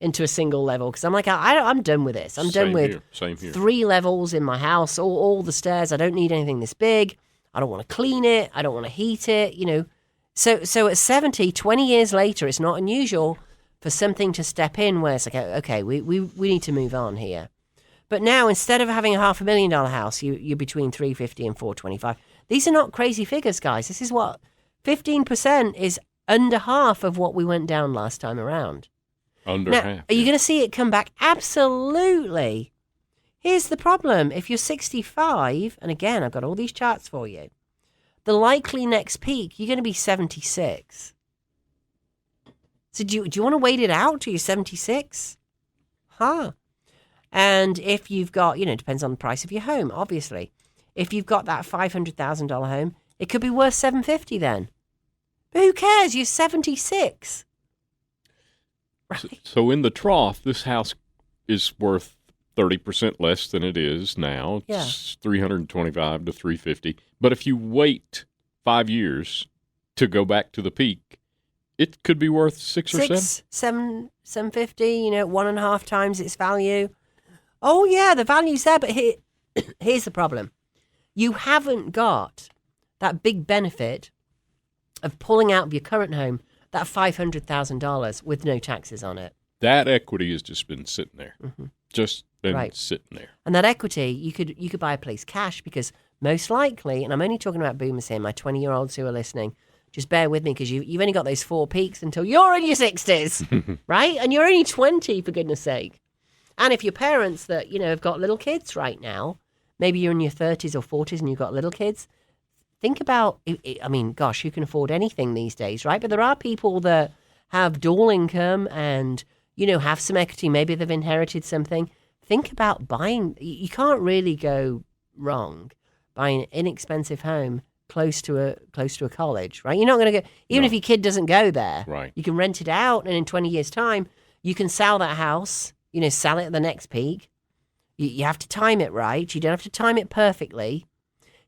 into a single level because I'm like, I'm done with this. I'm done with Same here. 3 levels in my house, all the stairs. I don't need anything this big. I don't want to clean it. I don't want to heat it, you know. So at 70, 20 years later, it's not unusual for something to step in where it's like, okay, we need to move on here. But now, instead of having a $500,000 house, you're between $350,000 and $425,000. These are not crazy figures, guys. This is what 15% is under half of what we went down last time around. Under now, half. Are you going to see it come back? Absolutely. Here's the problem. If you're 65, and again, I've got all these charts for you, the likely next peak, you're going to be 76. So do you want to wait it out till you're 76? Huh. And if you've got, you know, it depends on the price of your home, obviously. If you've got that $500,000 home, it could be worth $750,000 then. But who cares? You're 76. Right? So in the trough, this house is worth 30% less than it is now. Yeah. It's $325,000 to $350,000. But if you wait 5 years to go back to the peak, it could be worth six or seven. $750, you know, 1.5 times its value. Oh yeah, the value's there, but here's the problem. You haven't got that big benefit of pulling out of your current home that $500,000 with no taxes on it. That equity has just been sitting there. Mm-hmm. Just been Right. sitting there. And that equity, you could buy a place cash because most likely, and I'm only talking about boomers here, my 20-year-olds who are listening, just bear with me because you've only got those 4 peaks until you're in your 60s, right? And you're only 20, for goodness sake. And if your parents that, you know, have got little kids right now, maybe you're in your 30s or 40s and you've got little kids, think about, I mean, gosh, who can afford anything these days, right? But there are people that have dual income and, you know, have some equity. Maybe they've inherited something. Think about buying. You can't really go wrong buying an inexpensive home close to a college, right? You're not going to go, even if your kid doesn't go there, Right. You can rent it out, and in 20 years' time, you can sell that house, you know, sell it at the next peak. You have to time it right. You don't have to time it perfectly.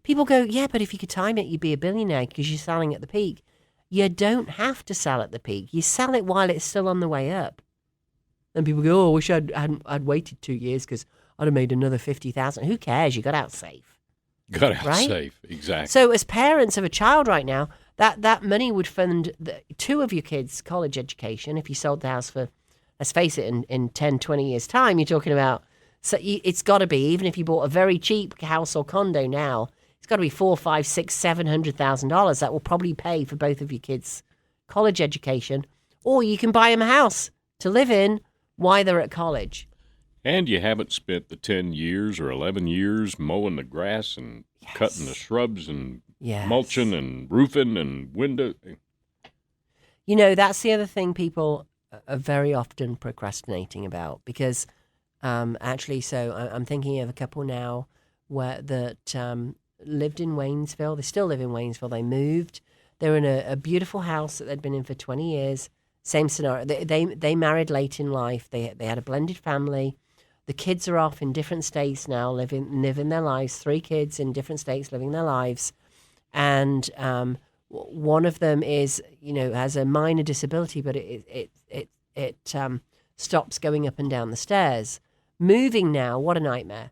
People go, yeah, but if you could time it, you'd be a billionaire because you're selling at the peak. You don't have to sell at the peak. You sell it while it's still on the way up. And people go, oh, I wish I'd waited 2 years because I'd have made another 50,000. Who cares? You got out safe. Got out Right? safe. Exactly. So as parents of a child right now, that money would fund 2 of your kids' college education. If you sold the house for, let's face it, in 10, 20 years' time, you're talking about, so it's got to be, even if you bought a very cheap house or condo now, it's got to be $400,000, $500,000, $600,000, $700,000. That will probably pay for both of your kids' college education. Or you can buy them a house to live in while they're at college. And you haven't spent the 10 years or 11 years mowing the grass and cutting the shrubs and mulching and roofing and window. You know, that's the other thing people are very often procrastinating about because actually, so I'm thinking of a couple now that lived in Waynesville. They still live in Waynesville. They moved. They're in a beautiful house that they'd been in for 20 years. Same scenario. They married late in life. They had a blended family. The kids are off in different states now, living their lives. 3 kids in different states living their lives. And one of them is, you know, has a minor disability, but it stops going up and down the stairs. Moving now, what a nightmare.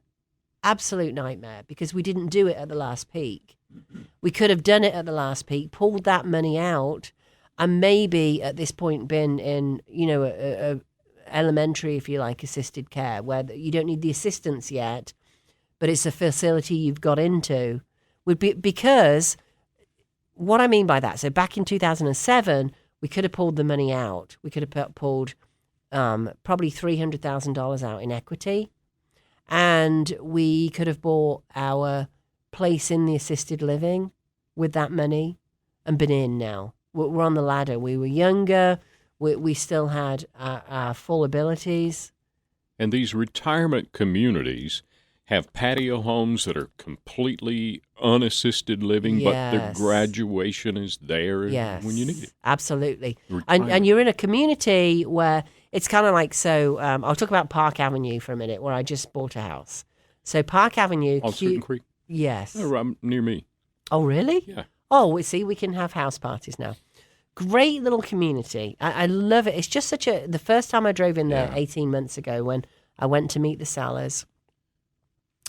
Absolute nightmare, because we didn't do it at the last peak. We could have done it at the last peak, pulled that money out, and maybe at this point been in, a elementary, if you like, assisted care, where you don't need the assistance yet, but it's a facility you've got into, would be because what I mean by that. So back in 2007, we could have pulled the money out. We could have pulled probably $300,000 out in equity, and we could have bought our place in the assisted living with that money and been in now. We're on the ladder. We were younger. We still had our full abilities. And these retirement communities have patio homes that are completely unassisted living, but the graduation is there when you need it. Absolutely. And you're in a community where it's kind of like, I'll talk about Park Avenue for a minute, where I just bought a house. So Park Avenue. On Sutton Creek? Yes. Oh, right near me. Oh, really? Yeah. Oh, see, we can have house parties now. Great little community. I love it. It's just the first time I drove in there 18 months ago when I went to meet the sellers,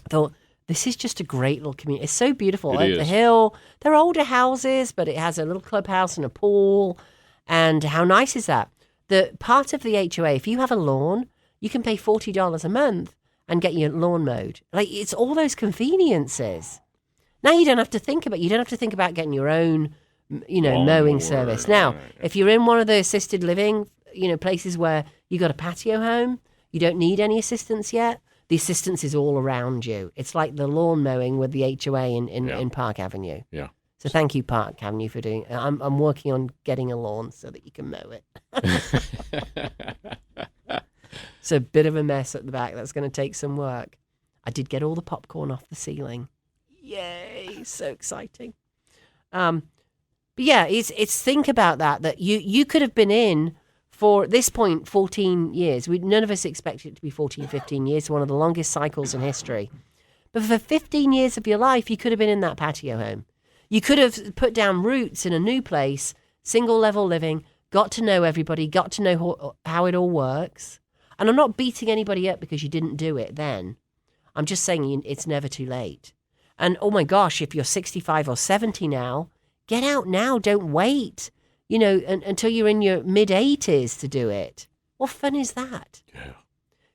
I thought, this is just a great little community. It's so beautiful. It is. The hill, they're older houses, but it has a little clubhouse and a pool. And how nice is that? The part of the HOA, if you have a lawn, you can pay $40 a month and get your lawn mowed. Like, it's all those conveniences. Now you don't have to think about getting your own, mowing service. Now, if you're in one of the assisted living, places where you got a patio home, you don't need any assistance yet. The assistance is all around you. It's like the lawn mowing with the HOA in Park Avenue. Yeah. So thank you, Park Avenue, for doing. I'm working on getting a lawn so that you can mow it. It's a bit of a mess at the back. That's going to take some work. I did get all the popcorn off the ceiling. Yay! So exciting. But yeah, it's think about that you could have been in for at this point 14 years. None of us expected it to be 14, 15 years, one of the longest cycles in history. But for 15 years of your life, you could have been in that patio home. You could have put down roots in a new place, single level living, got to know everybody, got to know how it all works. And I'm not beating anybody up because you didn't do it then. I'm just saying it's never too late. And oh my gosh, if you're 65 or 70 now, get out now. Don't wait, until you're in your mid-80s to do it. What fun is that? Yeah.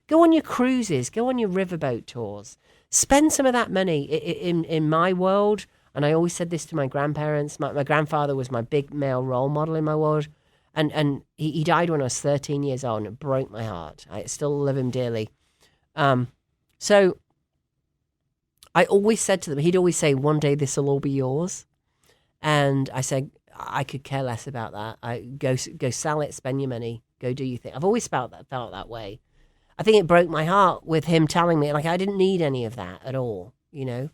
Go on your cruises. Go on your riverboat tours. Spend some of that money. In my world, and I always said this to my grandparents, my grandfather was my big male role model in my world, and he died when I was 13 years old, and it broke my heart. I still love him dearly. So I always said to them, he'd always say, one day this will all be yours. And I said, I could care less about that. I go sell it, spend your money, go do your thing. I've always felt that way. I think it broke my heart with him telling me, like, I didn't need any of that at all, And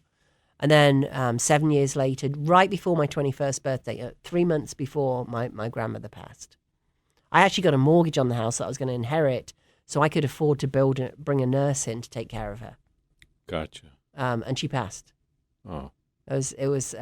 then 7 years later, right before my 21st birthday, 3 months before my grandmother passed, I actually got a mortgage on the house that I was going to inherit, so I could afford to bring a nurse in to take care of her. Gotcha. And she passed. Oh. It was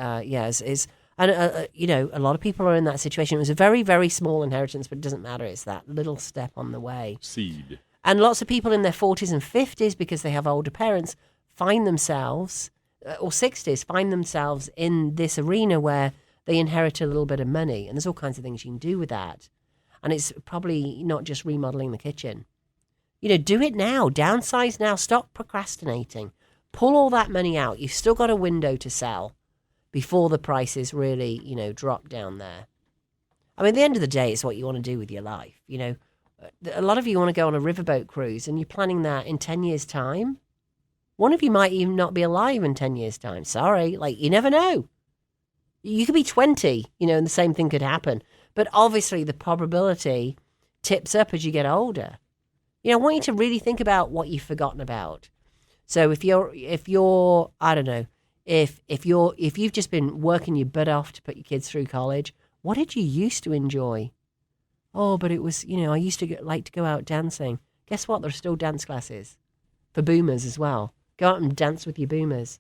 and a lot of people are in that situation. It was a very, very small inheritance, but it doesn't matter. It's that little step on the way. Seed. And lots of people in their 40s and 50s, because they have older parents, find themselves, or 60s, find themselves in this arena where they inherit a little bit of money. And there's all kinds of things you can do with that. And it's probably not just remodeling the kitchen. Do it now. Downsize now. Stop procrastinating. Pull all that money out. You've still got a window to sell before the prices really, drop down there. I mean, at the end of the day, it's what you want to do with your life. A lot of you want to go on a riverboat cruise and you're planning that in 10 years' time. One of you might even not be alive in 10 years' time. Sorry, you never know. You could be 20, and the same thing could happen. But obviously the probability tips up as you get older. I want you to really think about what you've forgotten about. So if you're I don't know, if you've just been working your butt off to put your kids through college, what did you used to enjoy? Oh, but it was, I used to like to go out dancing. Guess what? There are still dance classes for boomers as well. Go out and dance with your boomers.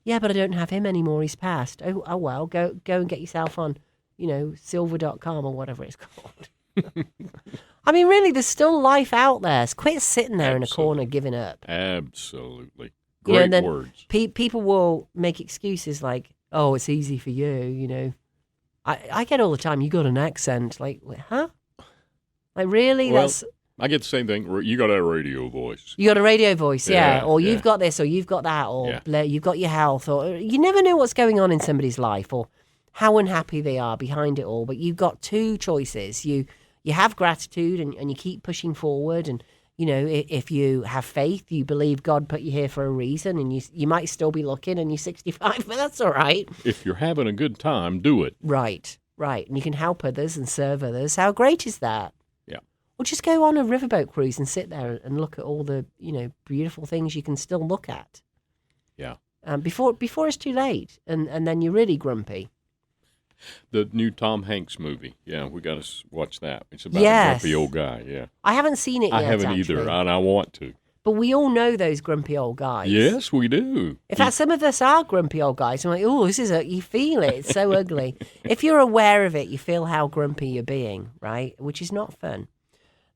Yeah, but I don't have him anymore. He's passed. Oh well, go and get yourself on, silver.com or whatever it's called. I mean, really, there's still life out there. Quit sitting there in a corner giving up. Absolutely. Great and then words. People will make excuses like, oh, it's easy for you, I get all the time, you got an accent. Like, huh? Like, really? Well, I get the same thing. You got a radio voice. You got a radio voice, yeah. Or yeah. you've got this, or you've got that, or Yeah. you've got your health, or you never know what's going on in somebody's life, or how unhappy they are behind it all. But you've got two choices. You have gratitude, and you keep pushing forward. And, you know, if you have faith, you believe God put you here for a reason, and you might still be looking, and you're 65, but that's all right. If you're having a good time, do it. Right. And you can help others and serve others. How great is that? Yeah. Or just go on a riverboat cruise and sit there and look at all the, you know, beautiful things you can still look at. Yeah. Before it's too late, and then you're really grumpy. The new Tom Hanks movie. Yeah, we got to watch that. It's about a grumpy old guy. Yeah. I haven't seen it yet, I haven't actually. either, and I want to. But we all know those grumpy old guys. Yes, we do. In fact, some of us are grumpy old guys. I'm like, oh, you feel it. It's so ugly. If you're aware of it, you feel how grumpy you're being, right? Which is not fun.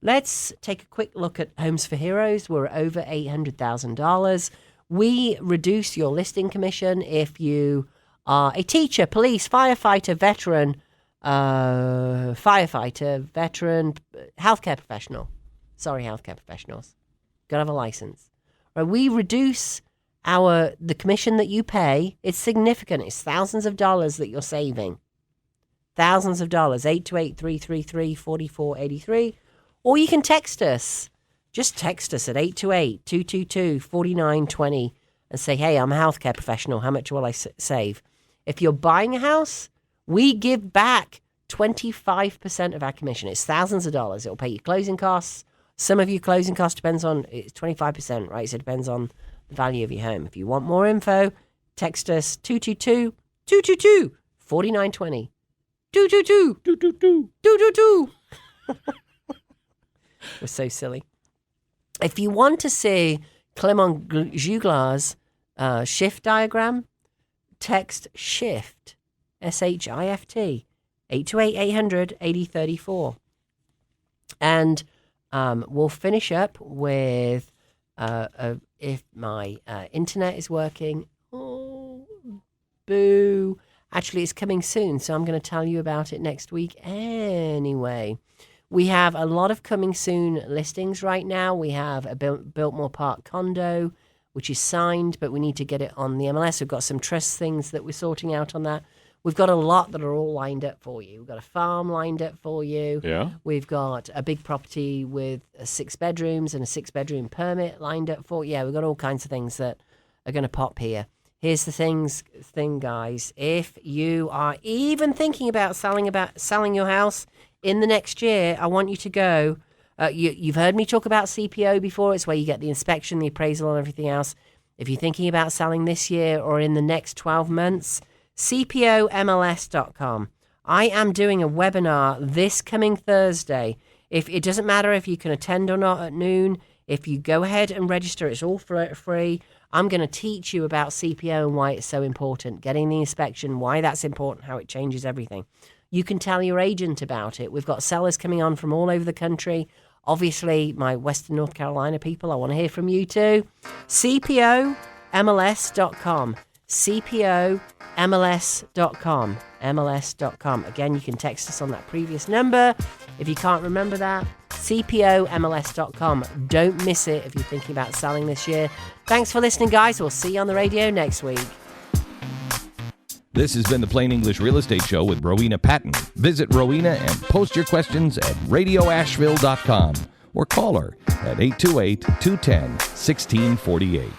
Let's take a quick look at Homes for Heroes. We're at over $800,000. We reduce your listing commission if you are a teacher, police, firefighter, veteran, healthcare professional. Sorry, healthcare professionals. Got to have a license. Right, we reduce the commission that you pay. It's significant. It's thousands of dollars that you're saving. Thousands of dollars. 828-333-4483. Or you can text us. Just text us at 828-222-4920 and say, hey, I'm a healthcare professional. How much will I save? If you're buying a house, we give back 25% of our commission. It's thousands of dollars. It'll pay your closing costs. Some of your closing costs depends on, it's 25%, right? So it depends on the value of your home. If you want more info, text us 222-222-4920. 222-222. We're so silly. If you want to see Clement Juglar's shift diagram, text SHIFT, SHIFT, 828-800-8034. And we'll finish up with if my internet is working. Oh, boo. Actually, it's coming soon, so I'm going to tell you about it next week anyway. We have a lot of coming soon listings right now. We have a Biltmore Park condo, which is signed, but we need to get it on the MLS. We've got some trust things that we're sorting out on that. We've got a lot that are all lined up for you. We've got a farm lined up for you. Yeah. We've got a big property with 6 bedrooms and a 6-bedroom permit lined up for you. Yeah, we've got all kinds of things that are going to pop here. Here's the thing, guys. If you are even thinking about selling your house in the next year, I want you to go. You've heard me talk about CPO before. It's where you get the inspection, the appraisal, and everything else. If you're thinking about selling this year or in the next 12 months, CPOMLS.com. I am doing a webinar this coming Thursday. If it doesn't matter if you can attend or not at noon, if you go ahead and register, it's all free. I'm going to teach you about CPO and why it's so important, getting the inspection, why that's important, how it changes everything. You can tell your agent about it. We've got sellers coming on from all over the country. Obviously, my Western North Carolina people, I want to hear from you too. CPOMLS.com. CPOMLS.com. MLS.com. Again, you can text us on that previous number. If you can't remember that, CPOMLS.com. Don't miss it if you're thinking about selling this year. Thanks for listening, guys. We'll see you on the radio next week. This has been the Plain English Real Estate Show with Rowena Patton. Visit Rowena and post your questions at radioasheville.com or call her at 828-210-1648.